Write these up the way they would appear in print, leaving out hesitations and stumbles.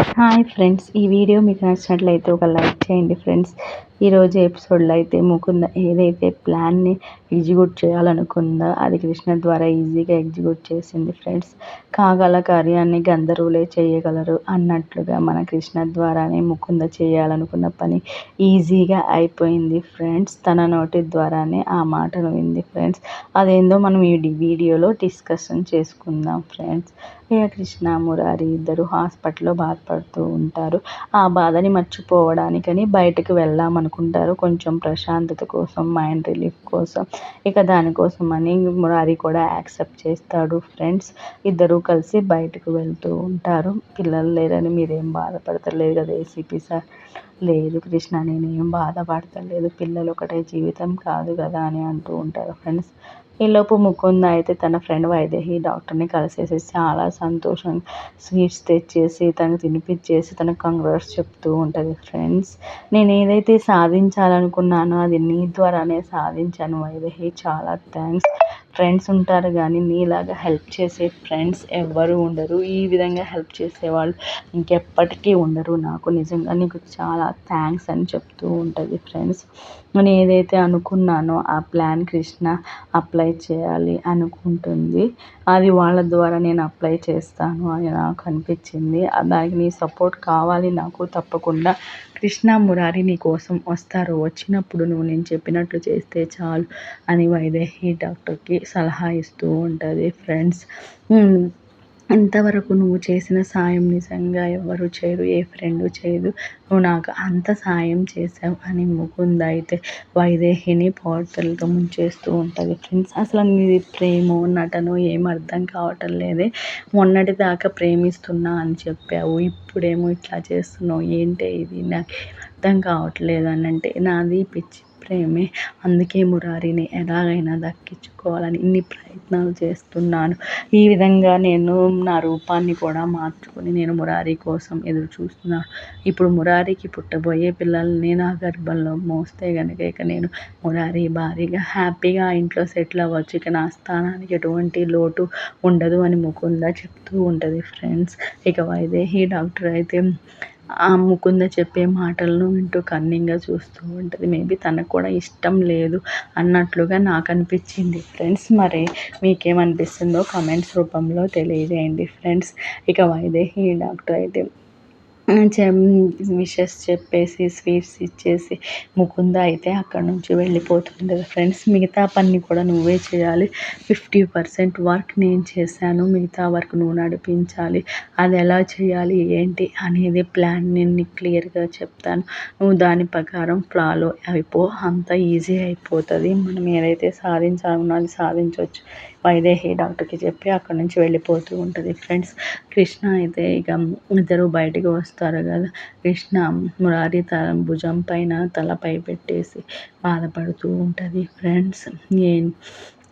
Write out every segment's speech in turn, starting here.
Hi friends, ఈ video మీకు నచ్చినట్లయితే ఒక లైక్ చేయండి ఫ్రెండ్స్. ఈరోజు ఎపిసోడ్లో అయితే ముకుంద ఏదైతే ప్లాన్ని ఎగ్జిక్యూట్ చేయాలనుకుందో అది కృష్ణ ద్వారా ఈజీగా ఎగ్జిక్యూట్ చేసింది ఫ్రెండ్స్. కాగల కార్యాన్ని గంధర్వులే చేయగలరు అన్నట్లుగా మన కృష్ణ ద్వారానే ముకుంద చేయాలనుకున్న పని ఈజీగా అయిపోయింది ఫ్రెండ్స్. తన నోటి ద్వారానే ఆ మాటను వింది ఫ్రెండ్స్. అదేందో మనం ఈ వీడియోలో డిస్కషన్ చేసుకుందాం ఫ్రెండ్స్. ఇక కృష్ణ మురారి ఇద్దరు హాస్పిటల్లో బాధపడుతూ ఉంటారు. ఆ బాధని మర్చిపోవడానికని బయటకు వెళ్దామనుకుంటారు, కొంచెం ప్రశాంతత కోసం, మైండ్ రిలీఫ్ కోసం. ఇక దానికోసం అని మురారి కూడా యాక్సెప్ట్ చేస్తాడు ఫ్రెండ్స్. ఇద్దరూ కలిసి బయటకు వెళ్తూ ఉంటారు. పిల్లలు లేరని మీరేం బాధపడతలేదు కదా ఏసీపీ సార్? లేదు కృష్ణ, నేనేం బాధపడతలేదు, పిల్లలు ఒకటే జీవితం కాదు కదా అని అంటూ ఉంటారు ఫ్రెండ్స్. ఈలోపు ముకుంద అయితే తన ఫ్రెండ్ వైదేహి డాక్టర్ని కలిసేసి చాలా సంతోషంగా స్వీట్స్ తెచ్చేసి తనకు తినిపించేసి తనకు కంగ్రాట్స్ చెప్తూ ఉంటుంది ఫ్రెండ్స్. నేను ఏదైతే సాధించాలనుకున్నానో అది నీ ద్వారానే సాధించాను వైదేహి, చాలా థ్యాంక్స్. ఫ్రెండ్స్ ఉంటారు కానీ నీలాగా హెల్ప్ చేసే ఫ్రెండ్స్ ఎవ్వరూ ఉండరు. ఈ విధంగా హెల్ప్ చేసేవాళ్ళు ఇంకెప్పటికీ ఉండరు. నాకు నిజంగా నీకు చాలా థ్యాంక్స్ అని చెప్తూ ఉంటుంది ఫ్రెండ్స్. నేను ఏదైతే అనుకున్నానో ఆ ప్లాన్ కృష్ణ అప్లై చేయాలి అనుకుంటుంది. అది వాళ్ళ ద్వారా నేను అప్లై చేస్తాను అని నాకు అనిపించింది. దానికి నీ సపోర్ట్ కావాలి నాకు తప్పకుండా. కృష్ణ మురారి నీ కోసం వస్తారు, వచ్చినప్పుడు నువ్వు నేను చెప్పినట్లు చేస్తే చాలు అని వైదేహి డాక్టర్కి సలహా ఇస్తూ ఉంటుంది ఫ్రెండ్స్. ఇంతవరకు నువ్వు చేసిన సాయం నిజంగా ఎవరు చేయరు, ఏ ఫ్రెండు చేయదు, నువ్వు నాకు అంత సాయం చేసావు అని ముకుంద అయితే వైదేహిని పొగడ్తలతో ముంచేస్తూ ఉంటుంది ఫ్రెండ్స్. అసలు నీది ప్రేమో నటనో ఏం అర్థం కావటం లేదే. మొన్నటి దాకా ప్రేమిస్తున్నా అని చెప్పావు, ఇప్పుడేమో ఇట్లా చేస్తున్నావు, ఏంటి ఇది నాకు అర్థం కావట్లేదు అని అంటే, నాది పిచ్చి ప్రేమే, అందుకే మురారిని ఎలాగైనా దక్కించుకోవాలని ఇన్ని ప్రయత్నాలు చేస్తున్నాను. ఈ విధంగా నేను నా రూపాన్ని కూడా మార్చుకొని నేను మురారి కోసం ఎదురు చూస్తున్నాను. ఇప్పుడు మురారికి పుట్టబోయే పిల్లల్ని నా గర్భంలో మోస్తే కనుక ఇక నేను మురారి భారీగా హ్యాపీగా ఇంట్లో సెటిల్ అవ్వచ్చు, ఇక నా స్థానానికి ఎటువంటి లోటు ఉండదు అని ముకుంద చెప్తూ ఉంటుంది ఫ్రెండ్స్. ఇక వైదేహి డాక్టర్ అయితే ఆ ముకుంద చెప్పే మాటలను వింటూ కన్నింగ్గా చూస్తూ ఉంటుంది. మేబీ తనకు కూడా ఇష్టం లేదు అన్నట్లుగా నాకు అనిపించింది ఫ్రెండ్స్. మరి మీకేమనిపిస్తుందో కామెంట్స్ రూపంలో తెలియజేయండి ఫ్రెండ్స్. ఇక వైదేహి డాక్టర్ అయితే విషెస్ చెప్పేసి స్వీట్స్ ఇచ్చేసి ముకుంద అయితే అక్కడ నుంచి వెళ్ళిపోతుంది ఫ్రెండ్స్. మిగతా పని కూడా నువ్వే చేయాలి, 50% వర్క్ నేను చేశాను, మిగతా వర్క్ నువ్వు నడిపించాలి. అది ఎలా చేయాలి ఏంటి అనేది ప్లాన్ నేను క్లియర్గా చెప్తాను, నువ్వు దాని ప్రకారం ఫాలో అయిపో, అంత ఈజీ అయిపోతుంది. మనం ఏదైతే సాధించాలన్నా అది సాధించవచ్చు వైదేహి డాక్టర్కి చెప్పి అక్కడ నుంచి వెళ్ళిపోతూ ఉంటుంది ఫ్రెండ్స్. కృష్ణ అయితే ఇక ఇద్దరు బయటికి వస్తారు కదా, కృష్ణ మురారి భుజం పైన తలపై పెట్టేసి బాధపడుతూ ఉంటుంది ఫ్రెండ్స్.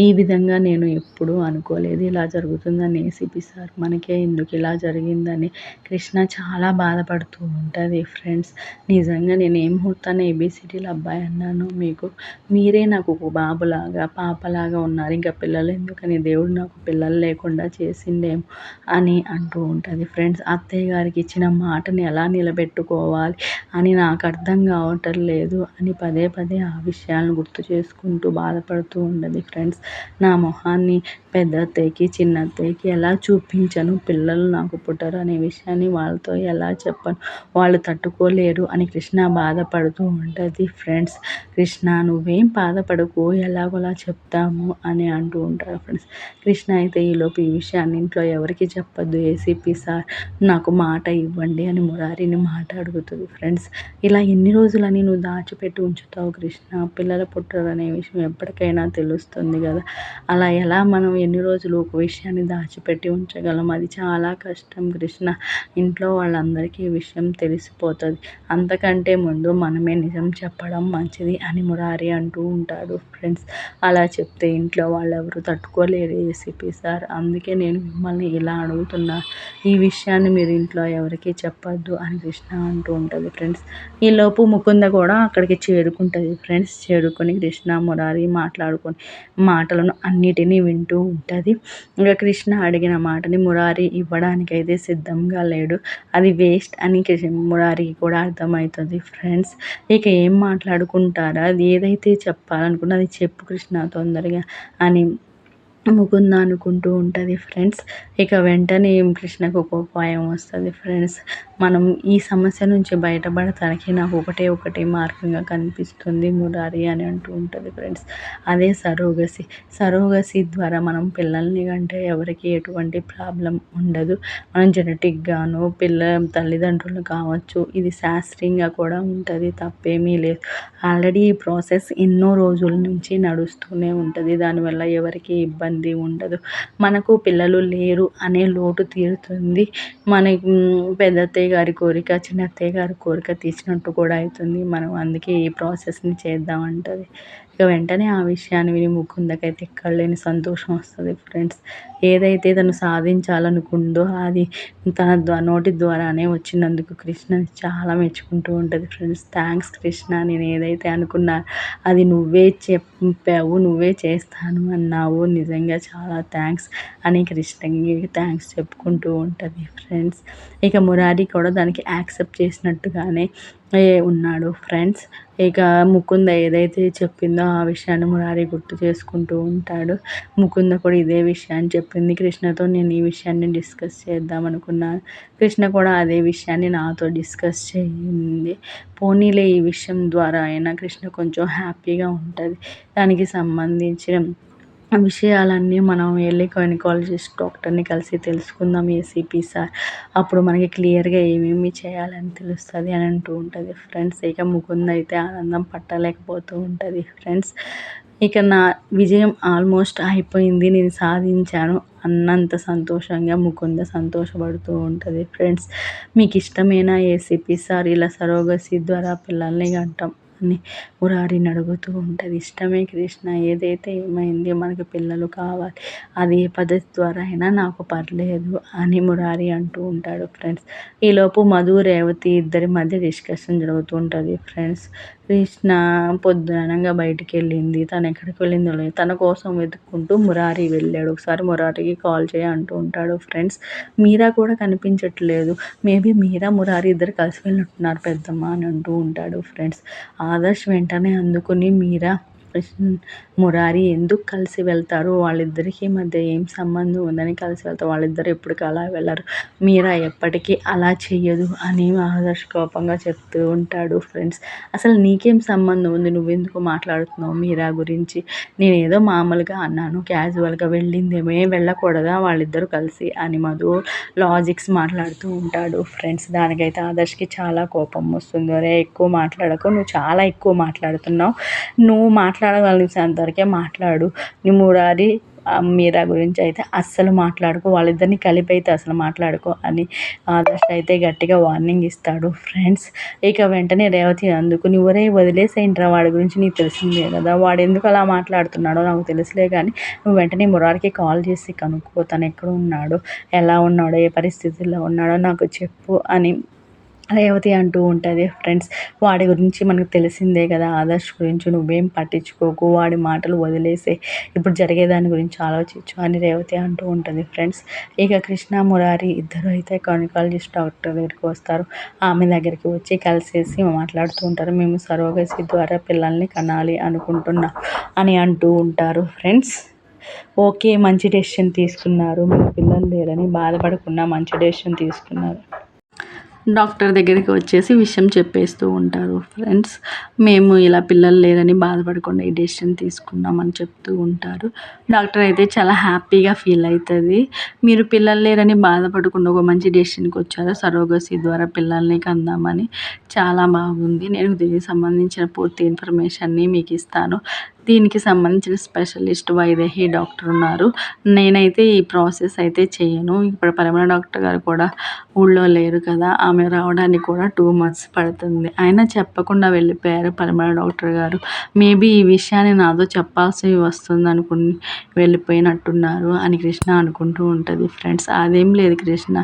ఈ విధంగా నేను ఎప్పుడూ అనుకోలేదు ఇలా జరుగుతుందని ఏసీపీ సార్, మనకే ఎందుకు ఇలా జరిగిందని కృష్ణ చాలా బాధపడుతూ ఉంటుంది ఫ్రెండ్స్. నిజంగా నేను ఏ ముహూర్తాన్ని ఏబిసిడీల అబ్బాయి అన్నాను మీకు, మీరే నాకు ఒక బాబులాగా పాపలాగా ఉన్నారు, ఇంకా పిల్లలు ఎందుకని దేవుడు నాకు పిల్లలు లేకుండా చేసిండేమో అని అంటూ ఉంటుంది ఫ్రెండ్స్. అత్తయ్య గారికి ఇచ్చిన మాటని ఎలా నిలబెట్టుకోవాలి అని నాకు అర్థం కావటం లేదు అని పదే పదే ఆ విషయాలను గుర్తు చేసుకుంటూ బాధపడుతూ ఉండదు ఫ్రెండ్స్. నా మొహాన్ని పెద్ద అత్తయ్యకి చిన్న అత్తయ్యకి ఎలా చూపించను, పిల్లలు నాకు పుట్టరు అనే విషయాన్ని వాళ్ళతో ఎలా చెప్పను, వాళ్ళు తట్టుకోలేరు అని కృష్ణ బాధపడుతూ ఉంటుంది ఫ్రెండ్స్. కృష్ణ నువ్వేం బాధపడకు, ఎలాగోలా చెప్తాము అని అంటూ ఉంటారు ఫ్రెండ్స్. కృష్ణ అయితే ఈలోపు ఈ విషయాన్ని ఇంట్లో ఎవరికి చెప్పొద్దు ఏసీపీ సార్, నాకు మాట ఇవ్వండి అని మురారిని మాట అడుగుతుంది ఫ్రెండ్స్. ఇలా ఎన్ని రోజులని నువ్వు దాచిపెట్టి ఉంచుతావు కృష్ణ, పిల్లలు పుట్టరు అనే విషయం ఎప్పటికైనా తెలుస్తుంది కదా, అలా ఎలా మనం ఎన్ని రోజులు ఒక విషయాన్ని దాచిపెట్టి ఉంచగలం, అది చాలా కష్టం కృష్ణ. ఇంట్లో వాళ్ళందరికీ ఈ విషయం తెలిసిపోతుంది, అంతకంటే ముందు మనమే నిజం చెప్పడం మంచిది అని మురారి అంటూ ఉంటాడు ఫ్రెండ్స్. అలా చెప్తే ఇంట్లో వాళ్ళు ఎవరు తట్టుకోలేరు ఏసీపీ సార్, అందుకే నేను మిమ్మల్ని ఇలా అడుగుతున్నా, ఈ విషయాన్ని మీరు ఇంట్లో ఎవరికి చెప్పొద్దు అని కృష్ణ అంటూ ఉంటుంది ఫ్రెండ్స్. ఈలోపు ముకుంద కూడా అక్కడికి చేరుకుంటుంది ఫ్రెండ్స్. చేరుకొని కృష్ణ మురారి మాట్లాడుకొని మాటలను అన్నిటినీ వింటూ ఉంటుంది. ఇంకా కృష్ణ అడిగిన మాటని మురారి ఇవ్వడానికైతే సిద్ధంగా లేడు. అది వేస్ట్ అని మురారికి కూడా అర్థమవుతుంది ఫ్రెండ్స్. ఇక ఏం మాట్లాడుకుంటారా, అది ఏదైతే చెప్పాలనుకున్నది చెప్పు కృష్ణ తొందరగా అని ముకుంద అనుకుంటూ ఉంటుంది ఫ్రెండ్స్. ఇక వెంటనే కృష్ణకు ఒక ఉపాయం వస్తుంది ఫ్రెండ్స్. మనం ఈ సమస్య నుంచి బయటపడటానికి నాకు ఒకటే మార్గంగా కనిపిస్తుంది మురారి అని అంటూ ఉంటుంది ఫ్రెండ్స్. అదే సరోగసి ద్వారా మనం పిల్లల్ని కంటే ఎవరికి ఎటువంటి ప్రాబ్లం ఉండదు. మనం జెనెటిక్గాను తల్లిదండ్రులు కావచ్చు, ఇది శాస్త్రీయంగా కూడా ఉంటుంది, తప్పేమీ లేదు. ఆల్రెడీ ఈ ప్రాసెస్ ఎన్నో రోజుల నుంచి నడుస్తూనే ఉంటుంది. దానివల్ల ఎవరికి ఇబ్బంది ఉండదు. మనకు పిల్లలు లేరు అనే లోటు తీరుతుంది. మనకి పెద్దత్తయ్య గారి కోరిక, చిన్నత్తయ్య గారి కోరిక తీర్చినట్టు కూడా అవుతుంది. మనం అందుకే ఈ ప్రాసెస్ని చేద్దామంటది. ఇక వెంటనే ఆ విషయాన్ని విని ముకుందకైతే ఎక్కడలేని సంతోషం వస్తుంది ఫ్రెండ్స్. ఏదైతే తను సాధించాలనుకుందో అది తన నోటి ద్వారానే వచ్చినందుకు కృష్ణ చాలా మెచ్చుకుంటూ ఉంటుంది ఫ్రెండ్స్. థ్యాంక్స్ కృష్ణ, నేను ఏదైతే అనుకున్నా అది నువ్వే చెప్పావు, నువ్వే చేస్తాను అన్నావు, నిజంగా చాలా థ్యాంక్స్ అని కృష్ణకి థ్యాంక్స్ చెప్పుకుంటూ ఉంటుంది ఫ్రెండ్స్. ఇక మురారి కూడా దానికి యాక్సెప్ట్ చేసినట్టుగానే ఉన్నాడు ఫ్రెండ్స్. ఇక ముకుంద ఏదైతే చెప్పిందో ఆ విషయాన్ని మురారి గుర్తు చేసుకుంటూ ఉంటాడు. ముకుంద కూడా ఇదే విషయాన్ని చెప్పింది కృష్ణతో, నేను ఈ విషయాన్ని డిస్కస్ చేద్దాం అనుకున్నాను. కృష్ణ కూడా అదే విషయాన్ని నాతో డిస్కస్ చేయింది. పోనీలే, ఈ విషయం ద్వారా అయినా కృష్ణ కొంచెం హ్యాపీగా ఉంటుంది. దానికి సంబంధించిన విషయాలన్నీ మనం వెళ్ళి గైనకాలజిస్ట్ డాక్టర్ని కలిసి తెలుసుకుందాం ఏసీపీ సార్, అప్పుడు మనకి క్లియర్గా ఏమేమి చేయాలని తెలుస్తుంది అని అంటూ ఉంటుంది ఫ్రెండ్స్. ఇక ముకుంద అయితే ఆనందం పట్టలేకపోతూ ఉంటుంది ఫ్రెండ్స్. ఇక నా విజయం ఆల్మోస్ట్ అయిపోయింది, నేను సాధించాను అన్నంత సంతోషంగా ముకుంద సంతోషపడుతూ ఉంటుంది ఫ్రెండ్స్. మీకు ఇష్టమేనా ఏసీపీ సార్ ఇలా సరోగసి ద్వారా పిల్లల్ని కంటాం అని మురారిని అడుగుతూ ఉంటుంది. ఇష్టమే కృష్ణ, ఏదైతే ఏమైంది, మనకి పిల్లలు కావాలి, అది ఏ పద్ధతి ద్వారా అయినా నాకు పర్లేదు అని మురారి అంటూ ఉంటాడు ఫ్రెండ్స్. ఈలోపు మధు, రేవతి ఇద్దరి మధ్య డిస్కషన్ జరుగుతూ ఉంటుంది ఫ్రెండ్స్. కృష్ణ పొద్దుననంగా బయటికి వెళ్ళింది, తను ఎక్కడికి వెళ్ళిందో లేదు, తన కోసం వెతుక్కుంటూ మురారి వెళ్ళాడు. ఒకసారి మురారికి కాల్ చేయి అంటూ ఉంటాడు ఫ్రెండ్స్. మీరా కూడా కనిపించట్లేదు, మేబీ మీరా మురారి ఇద్దరు కలిసి వెళ్ళినట్టున్నారు పెద్దమ్మ అని అంటూ ఉంటాడు ఫ్రెండ్స్. ఆదర్శ్ వెంటనే అందుకుని మీరా మురారి ఎందుకు కలిసి వెళ్తారు, వాళ్ళిద్దరికీ మధ్య ఏం సంబంధం ఉందని కలిసి వెళ్తారు, వాళ్ళిద్దరు ఎప్పటికీ అలా వెళ్ళరు, మీరా ఎప్పటికీ అలా చెయ్యదు అని ఆదర్శ్ కోపంగా చెప్తూ ఉంటాడు ఫ్రెండ్స్. అసలు నీకేం సంబంధం ఉంది, నువ్వెందుకు మాట్లాడుతున్నావు మీరా గురించి, నేను ఏదో మామూలుగా అన్నాను, క్యాజువల్గా వెళ్ళిందేమే, వెళ్ళకూడదా వాళ్ళిద్దరూ కలిసి అని మధు లాజిక్స్ మాట్లాడుతూ ఉంటాడు ఫ్రెండ్స్. దానికైతే ఆదర్శ్కి చాలా కోపం వస్తుంది. అరే ఎక్కువ మాట్లాడకు, నువ్వు చాలా ఎక్కువ మాట్లాడుతున్నావు, నువ్వు మాట్లాడగలిగినంతవరకే మాట్లాడు, నీ మురారి మీరా గురించి అయితే అస్సలు మాట్లాడుకో, వాళ్ళిద్దరిని కలిపి అయితే అసలు మాట్లాడుకో అని ఆదర్శ్ అయితే గట్టిగా వార్నింగ్ ఇస్తాడు ఫ్రెండ్స్. ఇక వెంటనే రేవతి అందుకుని, ఒరే వదిలేసేంట్రా, వాడి గురించి నీకు తెలిసిందే కదా, వాడు ఎందుకు అలా మాట్లాడుతున్నాడో నాకు తెలుసులే, కానీ నువ్వు వెంటనే మురారికి కాల్ చేసి కనుక్కో, తను ఎక్కడ ఉన్నాడో, ఎలా ఉన్నాడో, ఏ పరిస్థితుల్లో ఉన్నాడో నాకు చెప్పు అని రేవతి అంటూ ఉంటుంది ఫ్రెండ్స్. వాడి గురించి మనకు తెలిసిందే కదా, ఆదర్శ్ గురించి నువ్వేం పట్టించుకోకు, వాడి మాటలు వదిలేసే, ఇప్పుడు జరిగేదాని గురించి ఆలోచించు అని రేవతి అంటూ ఉంటుంది ఫ్రెండ్స్. ఇక కృష్ణ మురారి ఇద్దరు అయితే గైనకాలజిస్ట్ డాక్టర్ దగ్గరికి వస్తారు. ఆమె దగ్గరికి వచ్చి కలిసేసి మాట్లాడుతూ ఉంటారు. మేము సరోగసి ద్వారా పిల్లల్ని కనాలి అనుకుంటున్నాం అని అంటూ ఉంటారు ఫ్రెండ్స్. ఓకే, మంచి డెసిషన్ తీసుకున్నారు, మీకు పిల్లలు లేరని బాధపడకుండా మంచి డెసిషన్ తీసుకున్నారు. డాక్టర్ దగ్గరికి వచ్చేసి విషయం చెప్పేస్తూ ఉంటారు ఫ్రెండ్స్. మేము ఇలా పిల్లలు లేరని బాధపడకుండా ఈ డెసిషన్ తీసుకున్నామని చెప్తూ ఉంటారు. డాక్టర్ అయితే చాలా హ్యాపీగా ఫీల్ అవుతుంది. మీరు పిల్లలు లేరని బాధపడకుండా ఒక మంచి డెసిషన్కి వచ్చారు, సరోగసి ద్వారా పిల్లల్ని కందామని, చాలా బాగుంది. నేను దీనికి సంబంధించిన పూర్తి ఇన్ఫర్మేషన్ని మీకు ఇస్తాను. దీనికి సంబంధించిన స్పెషలిస్ట్ వైదేహి డాక్టర్ ఉన్నారు. నేనైతే ఈ ప్రాసెస్ అయితే చేయను. ఇప్పుడు పరిమళ డాక్టర్ గారు కూడా ఊళ్ళో లేరు కదా, ఆమె రావడానికి కూడా 2 months పడుతుంది. అయినా చెప్పకుండా వెళ్ళిపోయారు పరిమళ డాక్టర్ గారు. మేబీ ఈ విషయాన్ని నాతో చెప్పాల్సి వస్తుంది అనుకుని వెళ్ళిపోయినట్టున్నారు అని కృష్ణ అనుకుంటూ ఉంటుంది ఫ్రెండ్స్. అదేం లేదు కృష్ణ,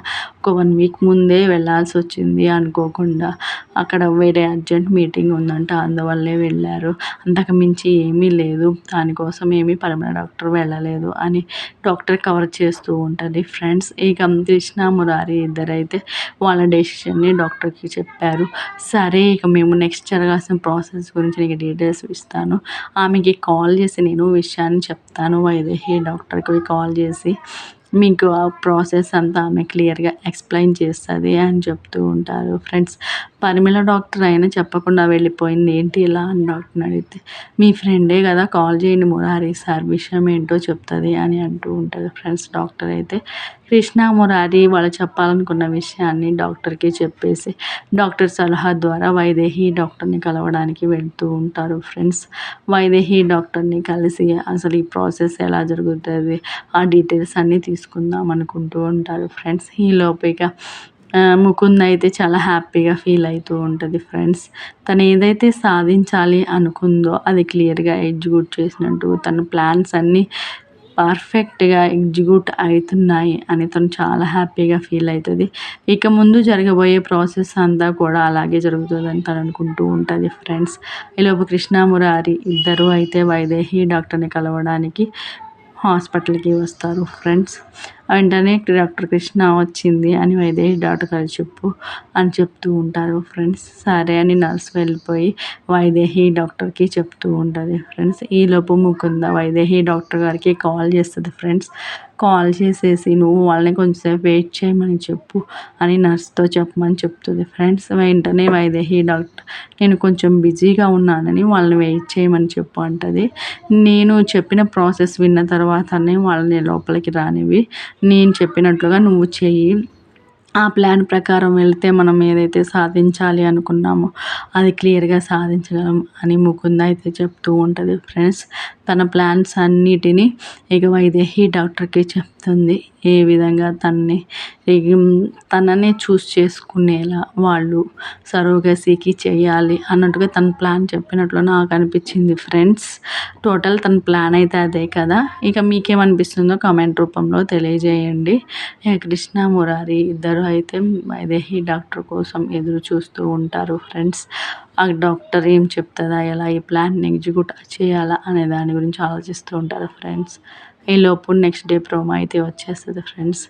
ఒక 1 వీక్ ముందే వెళ్ళాల్సొచ్చింది అనుకోకుండా. అక్కడ వేరే అర్జెంట్ మీటింగ్ ఉందంట, అందువల్లే వెళ్ళారు. అంతకు మించి ఏమీ లేదు. దానికోసం ఏమీ పరిమళ డాక్టర్ వెళ్ళలేదు అని డాక్టర్ కవర్ చేస్తూ ఉంటది ఫ్రెండ్స్. ఇక కృష్ణ, మురారి ఇద్దరైతే వాళ్ళ డెసిషన్‌ని డాక్టర్‌కి చెప్పారు. సరే ఇక మేము నెక్స్ట్ జరగాల్సిన ప్రాసెస్ గురించి నీకు డీటెయిల్స్ ఇస్తాను. ఆమెకి కాల్ చేసి నేను విషయాన్ని చెప్తాను. వైదేహి డాక్టర్‌కి కాల్ చేసి మీకు ఆ ప్రాసెస్ అంతా ఆమె క్లియర్‌గా ఎక్స్‌ప్లెయిన్ చేస్తది అని చెప్తూ ఉంటారు ఫ్రెండ్స్. పరిమళ డాక్టర్ అయినా చెప్పకుండా వెళ్ళిపోయింది ఏంటి ఇలా అని డాక్టర్‌ని అడిగితే, మీ ఫ్రెండే కదా కాల్ చేయండి మురారి సార్ విషయం ఏంటో చెప్తది అని అంటూ ఉంటారు ఫ్రెండ్స్. డాక్టర్ అయితే కృష్ణ, మురారి వాళ్ళు చెప్పాలనుకున్న విషయాన్ని డాక్టర్‌కి చెప్పేసి డాక్టర్ సలహా ద్వారా వైదేహి డాక్టర్‌ని కలవడానికి వెళ్తూ ఉంటారు ఫ్రెండ్స్. వైదేహి డాక్టర్‌ని కలిసి అసలు ఈ ప్రాసెస్ ఎలా జరుగుతది ఆ డీటెయిల్స్ అన్నీ తీసుకుందాం అనుకుంటూ ఉంటారు ఫ్రెండ్స్. ఈలోపు ఇక ముకుంద్ అయితే చాలా హ్యాపీగా ఫీల్ అవుతూ ఉంటుంది ఫ్రెండ్స్. తను ఏదైతే సాధించాలి అనుకుందో అది క్లియర్‌గా ఎగ్జిక్యూట్ చేసినట్టు, తన ప్లాన్స్ అన్నీ పర్ఫెక్ట్‌గా ఎగ్జిక్యూట్ అవుతున్నాయి అని తను చాలా హ్యాపీగా ఫీల్ అవుతది. ఇక ముందు జరగబోయే ప్రాసెస్ అంతా కూడా అలాగే జరుగుతుందని తను అనుకుంటూ ఉంటుంది ఫ్రెండ్స్. ఈలోపు కృష్ణ, మురారి ఇద్దరూ అయితే వైదేహి డాక్టర్‌ని కలవడానికి హాస్పిటల్‌కి వస్తారు ఫ్రెండ్స్. వెంటనే డాక్టర్ కృష్ణ వచ్చింది అని వైదేహి డాక్టర్ గారికి చెప్పు అని చెప్తూ ఉంటారు ఫ్రెండ్స్. సరే అని నర్స్ వెళ్ళిపోయి వైదేహి డాక్టర్‌కి చెప్తూ ఉంటుంది ఫ్రెండ్స్. ఈలోపు ముకుంద వైదేహి డాక్టర్ గారికి కాల్ చేస్తది ఫ్రెండ్స్. కాల్ చేసేసి నువ్వు వాళ్ళని కొంచెంసేపు వెయిట్ చేయమని చెప్పు అని నర్స్‌తో చెప్పమని చెప్తుంది ఫ్రెండ్స్. వెంటనే వైదేహి డాక్టర్ నేను కొంచెం బిజీగా ఉన్నానని వాళ్ళని వెయిట్ చేయమని చెప్పు అంటది. నేను చెప్పిన ప్రాసెస్ విన్న తర్వాతనే వాళ్ళని లోపలికి రానివ్వి. నేను చెప్పినట్లుగా నువ్వు చెయ్యి. ఆ ప్లాన్ ప్రకారం వెళ్తే మనం ఏదైతే సాధించాలి అనుకున్నామో అది క్లియర్‌గా సాధించగలం అని ముకుంద అయితే చెప్తూ ఉంటుంది ఫ్రెండ్స్. తన ప్లాన్స్ అన్నిటిని ఇక వైదేహి డాక్టర్‌కి చెప్తుంది. ఏ విధంగా తనని చూస్ చేసుకునేలా వాళ్ళు సరోగసీకి చేయాలి అన్నట్టుగా తన ప్లాన్ చెప్పినట్లు నాకు అనిపించింది ఫ్రెండ్స్. టోటల్ తన ప్లాన్ అయితే అదే కదా. ఇక మీకేమనిపిస్తుందో కామెంట్ రూపంలో తెలియజేయండి. కృష్ణ, మురారి ఇద్దరు అయితే వైదేహి డాక్టర్ కోసం ఎదురు చూస్తూ ఉంటారు ఫ్రెండ్స్. ఆ డాక్టర్ ఏం చెప్తుందా, ఎలా ఈ ప్లాన్ని ఎగ్జిక్యూట్ చేయాలా అనే దాని గురించి ఆలోచిస్తూ ఉంటారు ఫ్రెండ్స్. ఈలోపు నెక్స్ట్ డే ప్రోమో అయితే వచ్చేస్తుంది ఫ్రెండ్స్.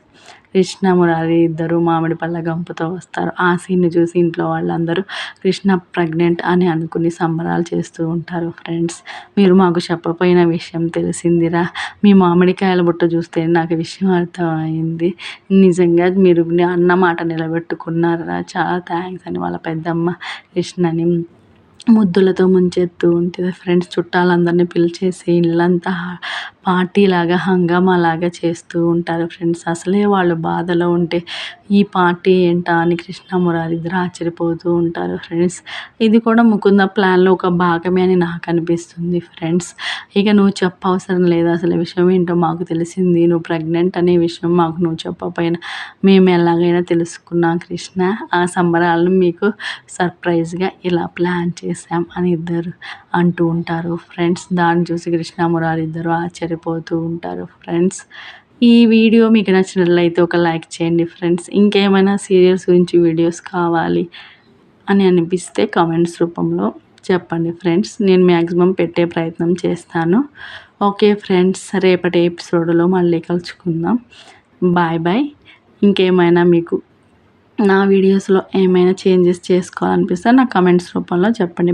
కృష్ణ, మురారి ఇద్దరు మామిడి పళ్ళ గంపుతో వస్తారు. ఆ సీన్‌ని చూసి ఇంట్లో వాళ్ళందరూ కృష్ణ ప్రెగ్నెంట్ అని అనుకుని సంబరాలు చేస్తూ ఉంటారు ఫ్రెండ్స్. మీరు మాకు చెప్పపోయిన విషయం తెలిసిందిరా, మీ మామిడికాయల బుట్ట చూస్తే నాకు విషయం అర్థమైంది. నిజంగా మీరు అన్న మాట నిలబెట్టుకున్నారురా, చాలా థ్యాంక్స్ అని వాళ్ళ పెద్దమ్మ కృష్ణని ముద్దులతో ముంచెత్తూ ఉంటుంది ఫ్రెండ్స్. చుట్టాలందరినీ పిలిచేసి ఇల్లంతా పార్టీలాగా హంగామాలాగా చేస్తూ ఉంటారు ఫ్రెండ్స్. అసలే వాళ్ళు బాధలో ఉంటే ఈ పార్టీ ఏంటా అని కృష్ణ, మురారి ఇద్దరు ఆశ్చర్యపోతూ ఉంటారు ఫ్రెండ్స్. ఇది కూడా ముకుంద ప్లాన్‌లో ఒక భాగమే అని నాకు అనిపిస్తుంది ఫ్రెండ్స్. ఇక నువ్వు చెప్పవసరం లేదు, అసలు విషయం ఏంటో మాకు తెలిసింది. నువ్వు ప్రెగ్నెంట్ అనే విషయం మాకు నువ్వు చెప్పకపోయినా మేము ఎలాగైనా తెలుసుకున్నాం కృష్ణ. ఆ సంబరాలను మీకు సర్ప్రైజ్‌గా ఇలా ప్లాన్ చేశాం అని ఇద్దరు అంటూ ఉంటారు ఫ్రెండ్స్. దాన్ని చూసి కృష్ణ, మురారి ఇద్దరు ఆశ్చర్యపోతూ ఉంటారు ఫ్రెండ్స్. ఈ వీడియో మీకు నచ్చినట్లయితే ఒక లైక్ చేయండి ఫ్రెండ్స్. ఇంకేమైనా సీరియల్స్ గురించి వీడియోస్ కావాలి అని అనిపిస్తే కామెంట్స్ రూపంలో చెప్పండి ఫ్రెండ్స్. నేను మ్యాక్సిమం పెట్టే ప్రయత్నం చేస్తాను. ఓకే ఫ్రెండ్స్, రేపటి ఎపిసోడ్లో మళ్ళీ కలుసుకుందాం. Bye bye. ఇంకేమైనా మీకు నా వీడియోస్లో ఏమైనా చేంజెస్ చేసుకోవాలనిపిస్తే నాకు కామెంట్స్ రూపంలో చెప్పండి.